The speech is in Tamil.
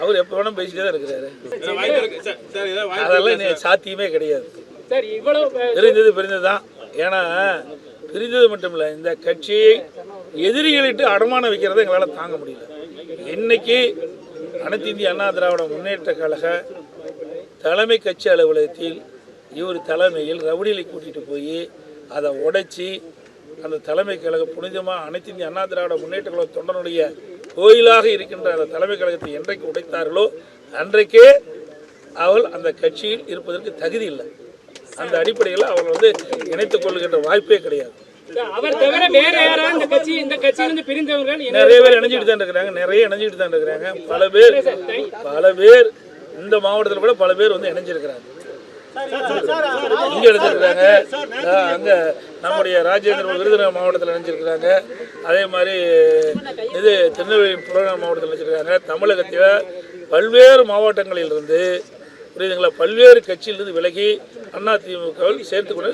அவர் எப்போ வேணும் பேசிட்டே தான் இருக்கிறாரு. அதெல்லாம் சாத்தியமே கிடையாது. பிரிந்தது தான். ஏன்னா பிரிந்தது மட்டும் இல்லை, இந்த கட்சியை எதிரிகளிட்டு அடமானம் வைக்கிறத எங்களால் தாங்க முடியல. இன்னைக்கு அனைத்து இந்திய அண்ணா திராவிட முன்னேற்ற கழக தலைமை கட்சி அலுவலகத்தில் இவர் தலைமையில் ரவுடிகளை கூட்டிகிட்டு போய் அதை உடைச்சி அந்த தலைமை கழக புனிதமாக அனைத்து இந்திய அண்ணா திராவிட முன்னேற்ற கழக தொண்டனுடைய கோயிலாக இருக்கின்ற அந்த தலைமை கழகத்தை என்றைக்கு உடைத்தார்களோ அன்றைக்கே அவள் அந்த கட்சியில் இருப்பதற்கு தகுதி இல்லை. அந்த அடிப்படையில் அவள் இணைத்துக் கொள்கின்ற வாய்ப்பே கிடையாது. நிறைய பேர் இணைஞ்சிட்டு தான் இருக்கிறாங்க. பல பேர் இந்த மாவட்டத்தில் கூட பல பேர் இணைஞ்சிருக்கிறாங்க. இங்க எடுத்திருக்கிறாங்க. அங்க நம்முடைய ராஜேந்திர விருதுநகர் மாவட்டத்தில் இணைஞ்சிருக்கிறாங்க. அதே மாதிரி இது திருநெல்வேலி புறநகர் மாவட்டத்தில் இணைஞ்சிருக்காங்க. தமிழகத்தில் பல்வேறு மாவட்டங்களில் இருந்து புரியுதுங்களா, பல்வேறு கட்சியிலிருந்து விலகி அதிமுகவில் சேர்த்துக்கிட்டு